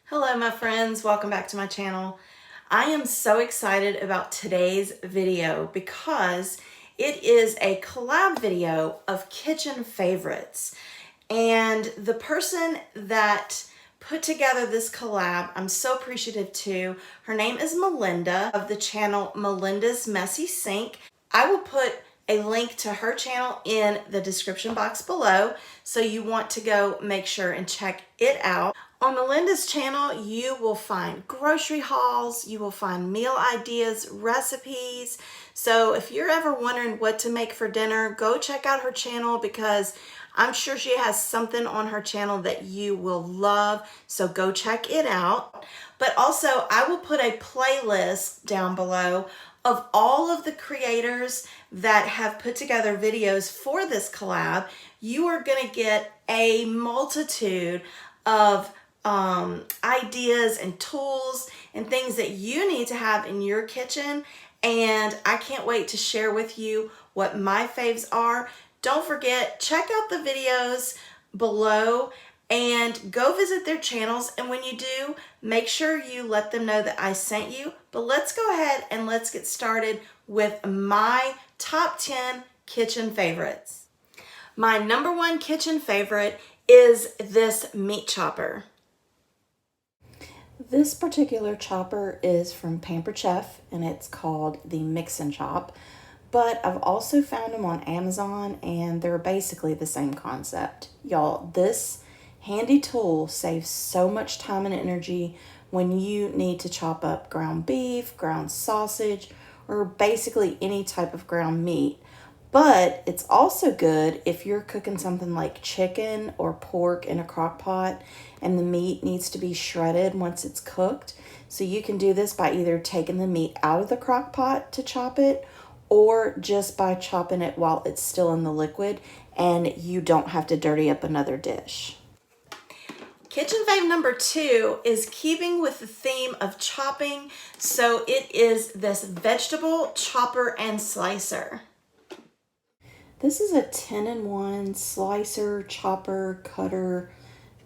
Hello my friends, welcome back to my channel. I am so excited about today's video because it is a collab video of kitchen favorites. And the person that put together this collab, I'm so appreciative to. Her name is Melinda of the channel Melinda's Messy Sink. I will put a link to her channel in the description box below, so you want to go make sure and check it out. On Melinda's channel, you will find grocery hauls, you will find meal ideas, recipes. So if you're ever wondering what to make for dinner, go check out her channel because I'm sure she has something on her channel that you will love. So go check it out. But also, I will put a playlist down below of all of the creators that have put together videos for this collab. You are going to get a multitude of ideas and tools and things that you need to have in your kitchen. And I can't wait to share with you what my faves are. Don't forget, check out the videos below and go visit their channels. And when you do, make sure you let them know that I sent you. But let's go ahead and let's get started with my top 10 kitchen favorites. My number one kitchen favorite is this meat chopper. This particular chopper is from Pampered Chef and it's called the Mix and Chop, but I've also found them on Amazon and they're basically the same concept. Y'all, this handy tool saves so much time and energy when you need to chop up ground beef, ground sausage, or basically any type of ground meat. But it's also good if you're cooking something like chicken or pork in a crock pot and the meat needs to be shredded once it's cooked. So you can do this by either taking the meat out of the crock pot to chop it or just by chopping it while it's still in the liquid and you don't have to dirty up another dish. Kitchen fave number 2 is keeping with the theme of chopping. So it is this vegetable chopper and slicer. This is a 10-in-1 slicer, chopper, cutter,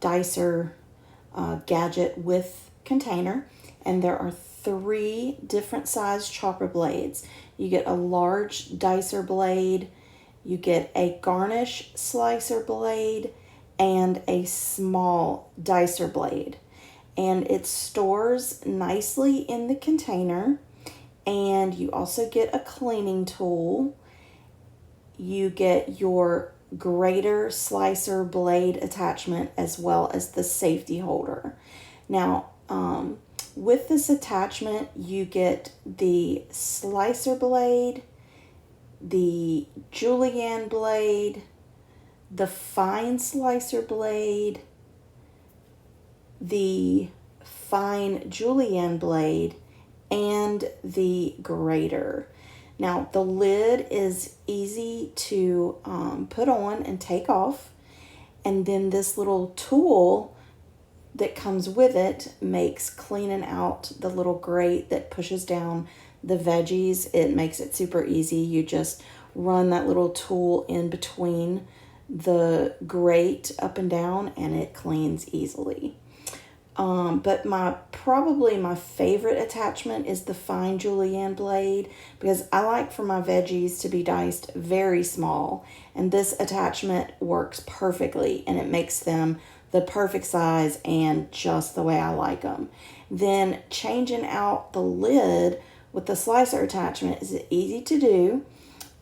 dicer, gadget with container. And there are 3 different size chopper blades. You get a large dicer blade, you get a garnish slicer blade, and a small dicer blade. And it stores nicely in the container. And you also get a cleaning tool. You get your Grater slicer blade attachment as well as the safety holder. Now, with this attachment, you get the slicer blade, the julienne blade, the fine slicer blade, the fine julienne blade, and the grater. Now, the lid is easy to put on and take off. And then this little tool that comes with it makes cleaning out the little grate that pushes down the veggies. It makes it super easy. You just run that little tool in between the grate up and down and it cleans easily. But probably my favorite attachment is the fine julienne blade because I like for my veggies to be diced very small, and this attachment works perfectly and it makes them the perfect size and just the way I like them. Then changing out the lid with the slicer attachment is easy to do.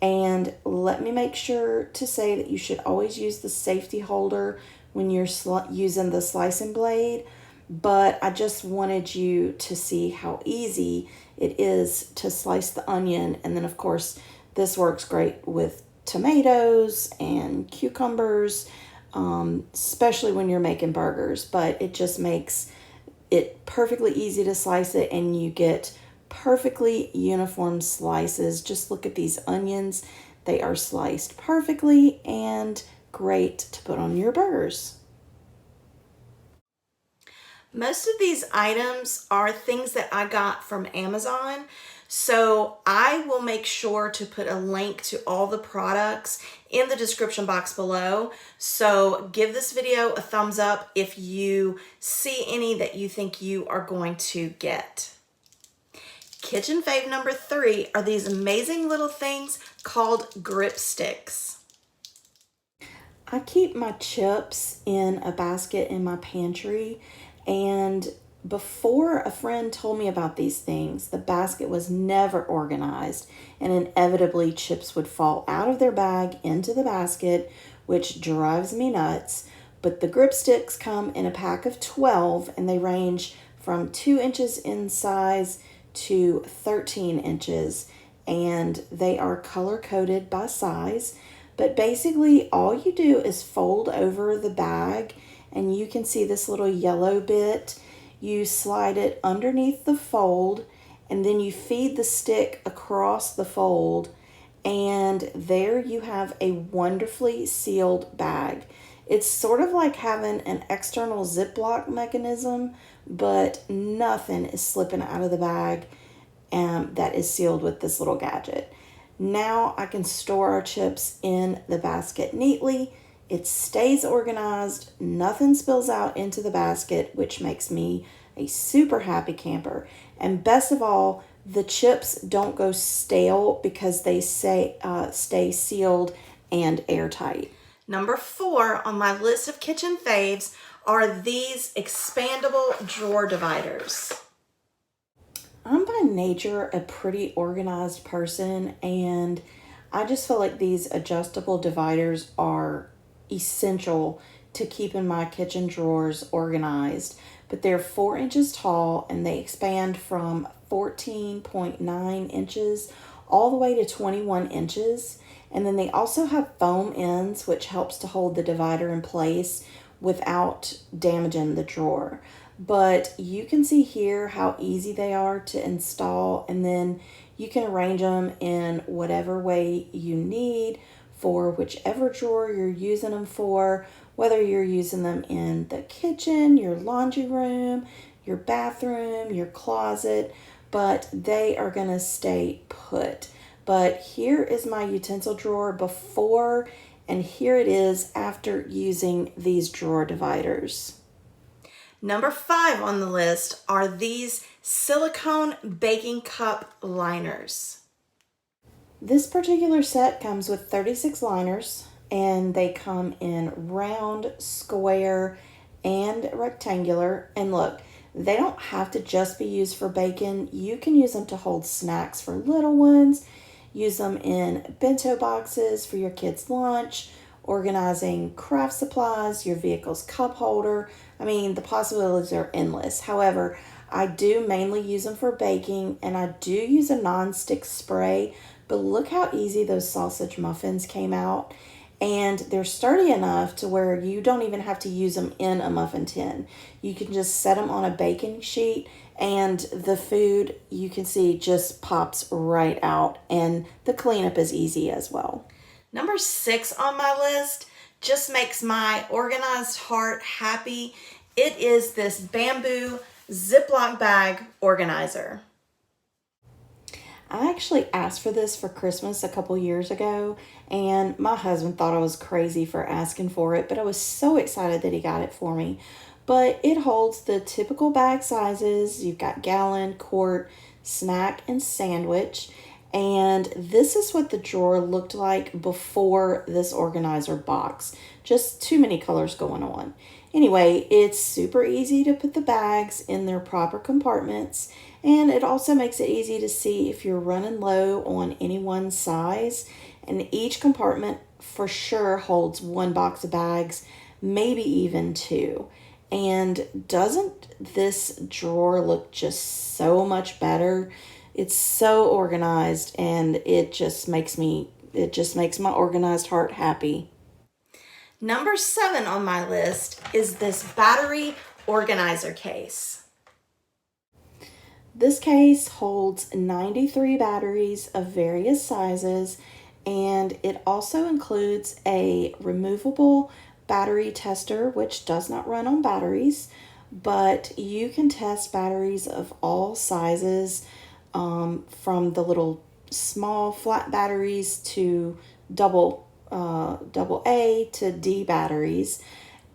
And let me make sure to say that you should always use the safety holder when you're using the slicing blade. But I just wanted you to see how easy it is to slice the onion. And then, of course, this works great with tomatoes and cucumbers, especially when you're making burgers. But it just makes it perfectly easy to slice it, and you get perfectly uniform slices. Just look at these onions. They are sliced perfectly and great to put on your burgers. Most of these items are things that I got from Amazon, so I will make sure to put a link to all the products in the description box below. So give this video a thumbs up if you see any that you think you are going to get. Kitchen fave number 3 are these amazing little things called grip sticks. I keep my chips in a basket in my pantry, and before a friend told me about these things, the basket was never organized, and inevitably chips would fall out of their bag into the basket, which drives me nuts. But the grip sticks come in a pack of 12, and they range from 2 inches in size to 13 inches, and they are color coded by size. But basically all you do is fold over the bag, and you can see this little yellow bit. You slide it underneath the fold, and then you feed the stick across the fold, and there you have a wonderfully sealed bag. It's sort of like having an external Ziploc mechanism, but nothing is slipping out of the bag that is sealed with this little gadget. Now I can store our chips in the basket neatly. It stays organized, nothing spills out into the basket, which makes me a super happy camper. And best of all, the chips don't go stale because they stay sealed and airtight. Number 4 on my list of kitchen faves are these expandable drawer dividers. I'm by nature a pretty organized person, and I just feel like these adjustable dividers are essential to keeping my kitchen drawers organized. But they're 4 inches tall, and they expand from 14.9 inches all the way to 21 inches. And then they also have foam ends, which helps to hold the divider in place without damaging the drawer. But you can see here how easy they are to install, and then you can arrange them in whatever way you need for whichever drawer you're using them for, whether you're using them in the kitchen, your laundry room, your bathroom, your closet, but they are going to stay put. But here is my utensil drawer before, and here it is after using these drawer dividers. Number 5 on the list are these silicone baking cup liners. This particular set comes with 36 liners, and they come in round, square, and rectangular. And look, they don't have to just be used for baking. You can use them to hold snacks for little ones, use them in bento boxes for your kids' lunch, organizing craft supplies, your vehicle's cup holder. I mean, the possibilities are endless. However, I do mainly use them for baking, and I do use a non-stick spray, but look how easy those sausage muffins came out. And they're sturdy enough to where you don't even have to use them in a muffin tin. You can just set them on a baking sheet, and the food, you can see, just pops right out, and the cleanup is easy as well. Number 6 on my list just makes my organized heart happy. It is this bamboo Ziploc bag organizer. I actually asked for this for Christmas a couple years ago, and my husband thought I was crazy for asking for it, but I was so excited that he got it for me. But it holds the typical bag sizes. You've got gallon, quart, snack, and sandwich. And this is what the drawer looked like before this organizer box. Just too many colors going on. Anyway, it's super easy to put the bags in their proper compartments, and it also makes it easy to see if you're running low on any one size. And each compartment for sure holds 1 box of bags, maybe even 2. And doesn't this drawer look just so much better? It's so organized, and it just makes my organized heart happy. Number 7 on my list is this battery organizer case. This case holds 93 batteries of various sizes, and it also includes a removable battery tester, which does not run on batteries, but you can test batteries of all sizes, from the little small flat batteries to double A to D batteries.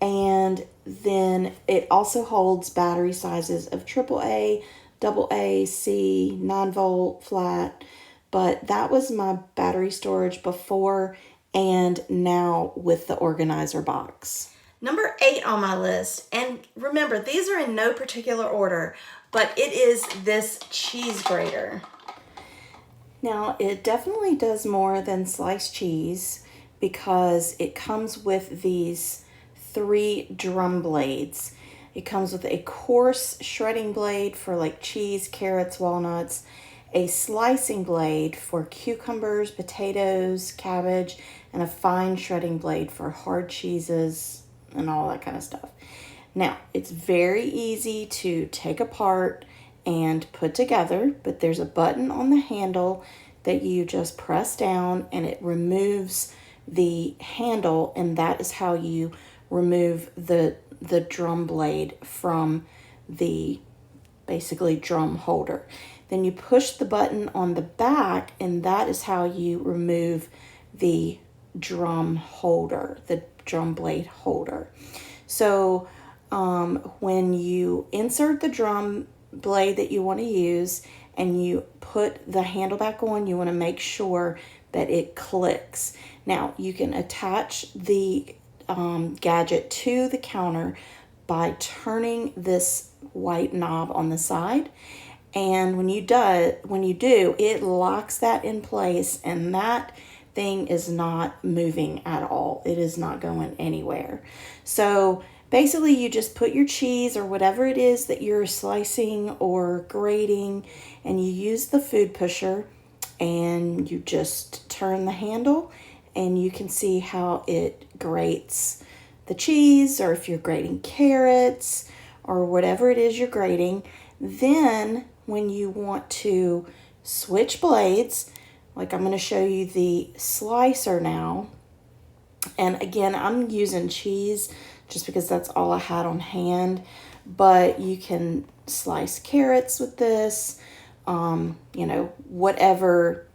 And then it also holds battery sizes of AAA, double A, C, 9-volt, flat. But that was my battery storage before and now with the organizer box. Number 8 on my list, and remember, these are in no particular order, but it is this cheese grater. Now, it definitely does more than sliced cheese because it comes with these 3 drum blades. It comes with a coarse shredding blade for like cheese, carrots, walnuts, a slicing blade for cucumbers, potatoes, cabbage, and a fine shredding blade for hard cheeses and all that kind of stuff. Now, it's very easy to take apart and put together, but there's a button on the handle that you just press down and it removes the handle, and that is how you remove the drum blade from the basically drum holder. Then you push the button on the back, and that is how you remove the drum holder, the drum blade holder. So when you insert the drum blade that you want to use and you put the handle back on, you want to make sure that it clicks. Now, you can attach the gadget to the counter by turning this white knob on the side. And when you do, it locks that in place, and that thing is not moving at all. It is not going anywhere. So basically, you just put your cheese or whatever it is that you're slicing or grating, and you use the food pusher, and you just turn the handle, and you can see how it grates the cheese, or if you're grating carrots or whatever it is you're grating. Then when you want to switch blades, like I'm going to show you the slicer now. And again, I'm using cheese just because that's all I had on hand, but you can slice carrots with this, whatever,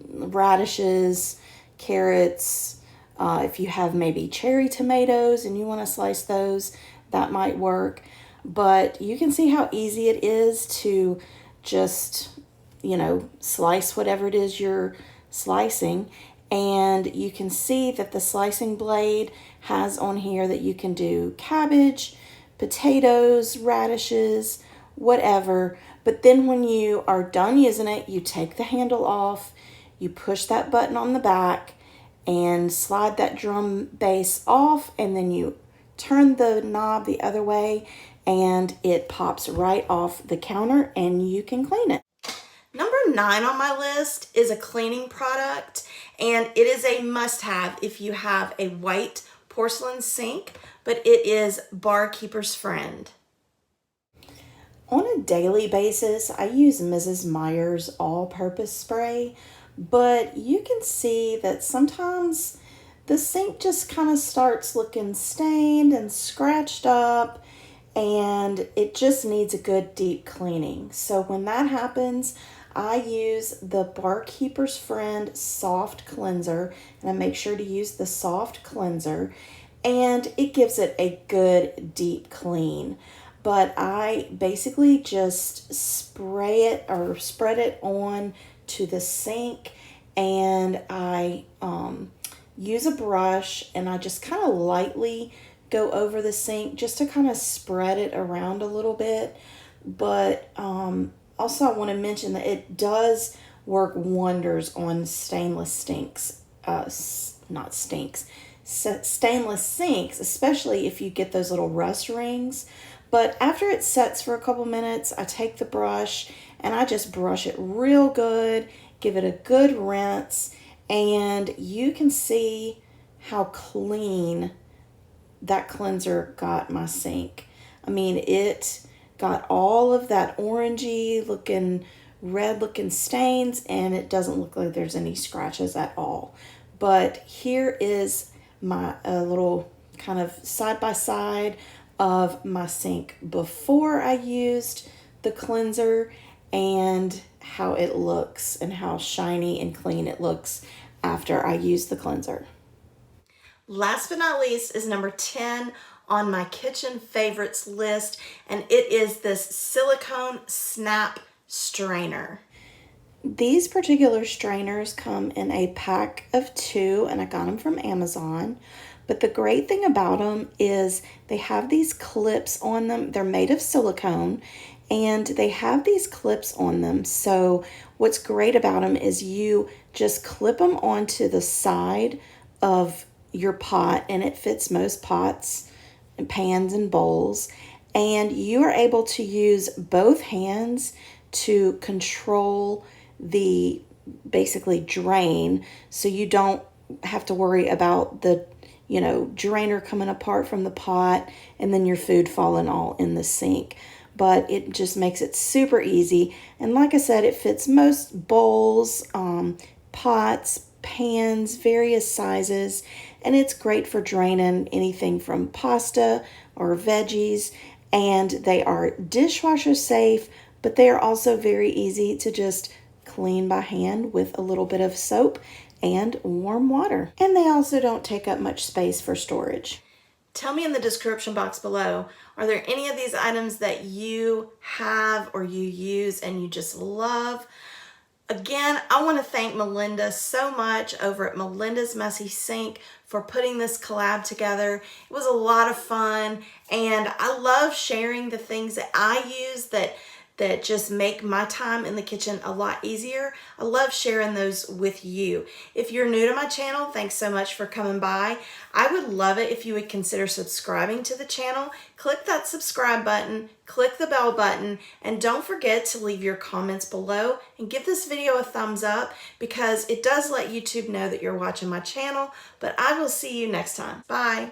radishes, carrots. If you have maybe cherry tomatoes and you want to slice those, that might work. But you can see how easy it is to just, slice whatever it is you're slicing. And you can see that the slicing blade has on here that you can do cabbage, potatoes, radishes, whatever. But then when you are done using it, you take the handle off, you push that button on the back and slide that drum base off, and then you turn the knob the other way and it pops right off the counter and you can clean it. Number 9 on my list is a cleaning product, and it is a must-have if you have a white porcelain sink, but it is Barkeeper's Friend. On a daily basis, I use Mrs. Meyer's all-purpose spray, but you can see that sometimes the sink just kind of starts looking stained and scratched up, and it just needs a good deep cleaning. So when that happens, I use the Barkeeper's Friend soft cleanser, and I make sure to use the soft cleanser, and it gives it a good deep clean. But I basically just spray it or spread it on to the sink, and I use a brush and I just kind of lightly go over the sink just to kind of spread it around a little bit. But also I want to mention that it does work wonders on stainless sinks, stainless sinks, especially if you get those little rust rings. But after it sets for a couple minutes, I take the brush and I just brush it real good, give it a good rinse, and you can see how clean that cleanser got my sink. I mean, it got all of that orangey looking, red looking stains, and it doesn't look like there's any scratches at all. But here is my little kind of side by side of my sink before I used the cleanser and how it looks and how shiny and clean it looks after I use the cleanser. Last but not least is number 10 on my kitchen favorites list, and it is this silicone snap strainer. These particular strainers come in a pack of 2, and I got them from Amazon. But the great thing about them is they have these clips on them. They're made of silicone, and they have these clips on them. So what's great about them is you just clip them onto the side of your pot, and it fits most pots and pans and bowls. And you are able to use both hands to control the basically drain, so you don't have to worry about the drainer coming apart from the pot and then your food falling all in the sink. But it just makes it super easy, and like I said, it fits most bowls, pots, pans, various sizes, and it's great for draining anything from pasta or veggies. And they are dishwasher safe, but they are also very easy to just clean by hand with a little bit of soap and warm water. And they also don't take up much space for storage. Tell me in the description box below, are there any of these items that you have or you use and you just love? Again, I want to thank Melinda so much over at Melinda's Messy Sink for putting this collab together. It was a lot of fun, and I love sharing the things that I use that just make my time in the kitchen a lot easier. I love sharing those with you. If you're new to my channel, thanks so much for coming by. I would love it if you would consider subscribing to the channel. Click that subscribe button, click the bell button, and don't forget to leave your comments below and give this video a thumbs up, because it does let YouTube know that you're watching my channel. But I will see you next time. Bye.